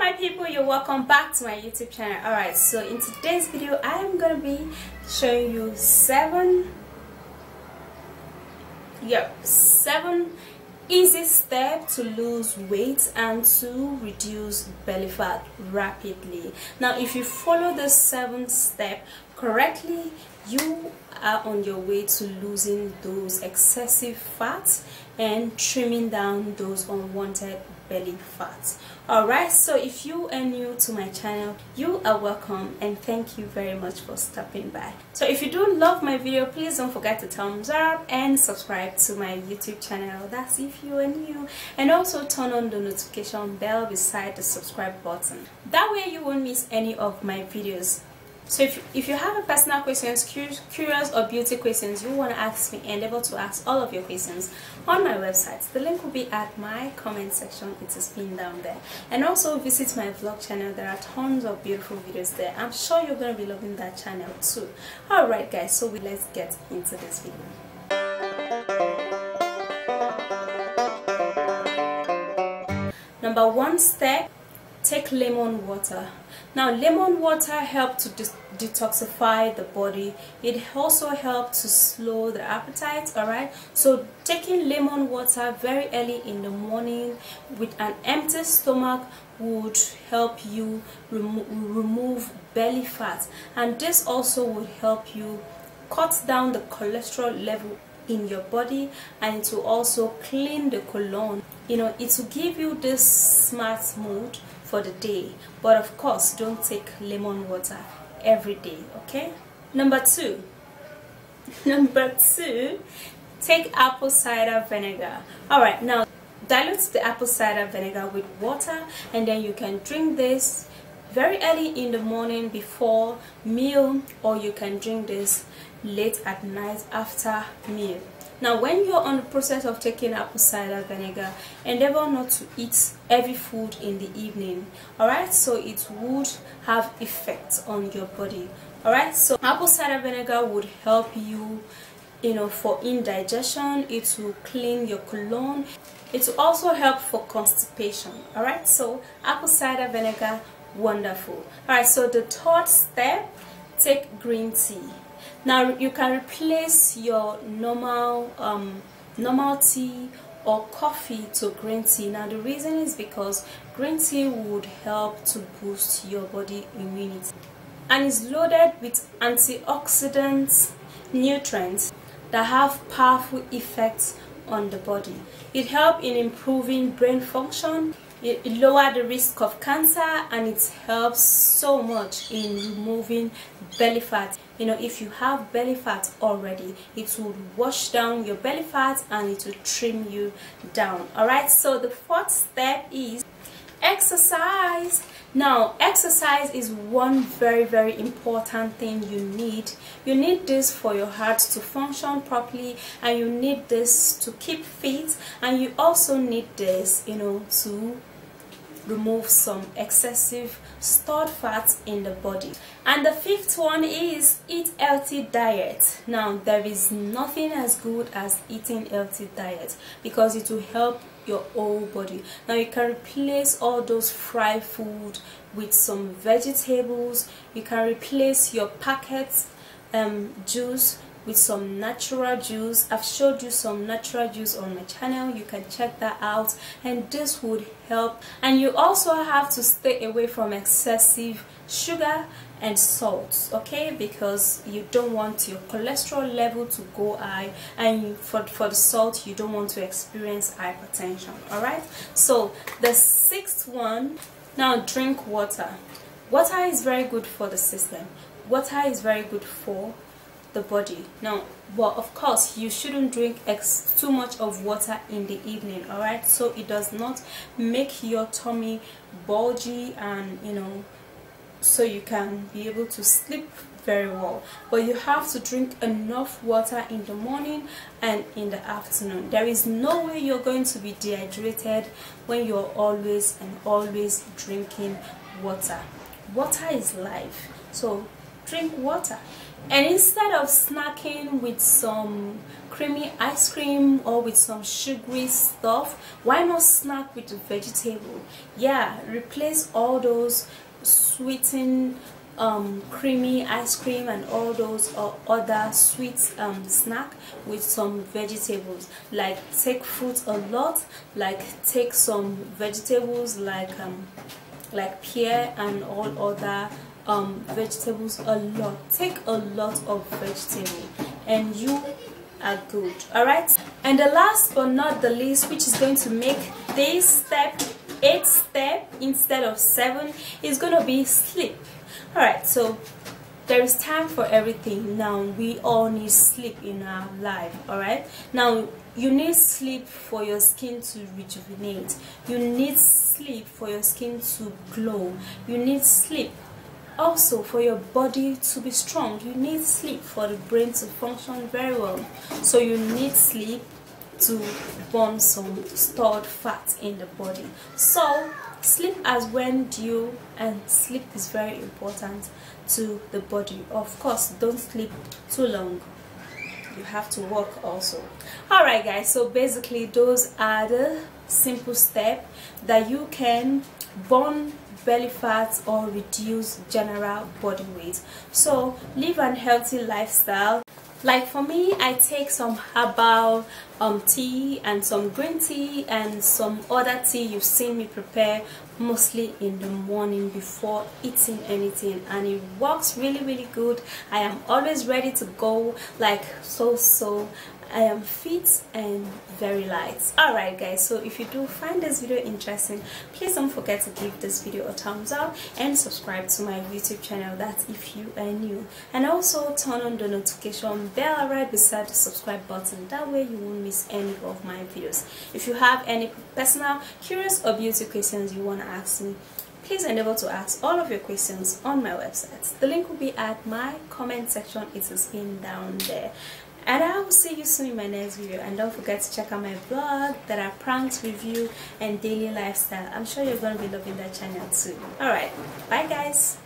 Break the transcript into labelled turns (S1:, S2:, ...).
S1: my people, you're welcome back to my YouTube channel. Alright, so in today's video I am gonna be showing you seven easy steps to lose weight and to reduce belly fat rapidly. Now if you follow the 7 steps correctly, you are on your way to losing those excessive fats and trimming down those unwanted belly fat. Alright, so if you are new to my channel, you are welcome and thank you very much for stopping by. So if you do love my video, please don't forget to thumbs up and subscribe to my YouTube channel. That's if you are new, and also turn on the notification bell beside the subscribe button. That way you won't miss any of my videos. So if you have a personal questions, curious or beauty questions you want to ask me, and able to ask all of your questions on my website, the link will be at my comment section. It is pinned down there. And also visit my vlog channel. There are tons of beautiful videos there. I'm sure you're going to be loving that channel too. Alright guys, so let's get into this video. Number 1 step, take lemon water. Now lemon water helps to detoxify the body. It also helps to slow the appetite. Alright, so taking lemon water very early in the morning with an empty stomach would help you remove belly fat, and this also would help you cut down the cholesterol level in your body, and it will also clean the colon. You know, it will give you this smart mood for the day, but of course don't take lemon water every day. Okay, number two, take apple cider vinegar. All right, now dilute the apple cider vinegar with water, and then you can drink this very early in the morning before meal, or you can drink this late at night after meal. Now when you're on the process of taking apple cider vinegar, endeavor not to eat heavy food in the evening. Alright, so it would have effects on your body. Alright, so apple cider vinegar would help you, for indigestion. It will clean your colon. It will also help for constipation. Alright, so apple cider vinegar, wonderful. Alright, so the 3rd step, take green tea. Now you can replace your normal tea or coffee to green tea. Now the reason is because green tea would help to boost your body immunity, and is loaded with antioxidants, nutrients that have powerful effects on the body. It helps in improving brain function. It lowers the risk of cancer, and it helps so much in removing belly fat. If you have belly fat already, it will wash down your belly fat and it will trim you down. Alright, so the 4th step is exercise. Now exercise is one very important thing you need. You need this for your heart to function properly, and you need this to keep fit, and you also need this to remove some excessive stored fat in the body. And the 5th one is eat healthy diet. Now there is nothing as good as eating healthy diet, because it will help your whole body. Now you can replace all those fried food with some vegetables. You can replace your packet juice with some natural juice. I've showed you some natural juice on my channel. You can check that out, and this would help. And you also have to stay away from excessive sugar and salt, okay, because you don't want your cholesterol level to go high, and for the salt you don't want to experience hypertension. Alright, so the 6th one, now drink water. Water is very good for the system. Water is very good for the body. Now, well, of course you shouldn't drink too much of water in the evening. Alright, so it does not make your tummy bulgy, and so you can be able to sleep very well. But you have to drink enough water in the morning and in the afternoon. There is no way you're going to be dehydrated when you're always drinking water. Water is life, so drink water. And instead of snacking with some creamy ice cream or with some sugary stuff, why not snack with a vegetable? Yeah, replace all those sweetened creamy ice cream and all those other sweet snack with some vegetables. Like take fruit a lot, like take some vegetables like pear and all other vegetables a lot. Take a lot of vegetable and you are good. All right, and the last but not the least, which is going to make this step 8 step instead of 7, is gonna be sleep. All right, so there is time for everything. Now we all need sleep in our life. All right, now you need sleep for your skin to rejuvenate. You need sleep for your skin to glow. You need sleep also for your body to be strong. You need sleep for the brain to function very well. So you need sleep to burn some stored fat in the body. So sleep as when due, and sleep is very important to the body. Of course, don't sleep too long. You have to work also. Alright guys, so basically those are the simple steps that you can burn belly fat or reduce general body weight. So live an healthy lifestyle. Like for me, I take some herbal tea and some green tea and some other tea you've seen me prepare mostly in the morning before eating anything, and it works really good. I am always ready to go, like so I am fit and very light. Alright guys, so if you do find this video interesting, please don't forget to give this video a thumbs up and subscribe to my YouTube channel, that's if you are new, and also turn on the notification bell right beside the subscribe button. That way you won't miss any of my videos. If you have any personal, curious or beauty questions you want to ask me, please endeavor to ask all of your questions on my website. The link will be at my comment section. It is pinned down there. And I will see you soon in my next video. And don't forget to check out my blog that are pranks, review and daily lifestyle. I'm sure you're going to be loving that channel too. Alright, bye guys.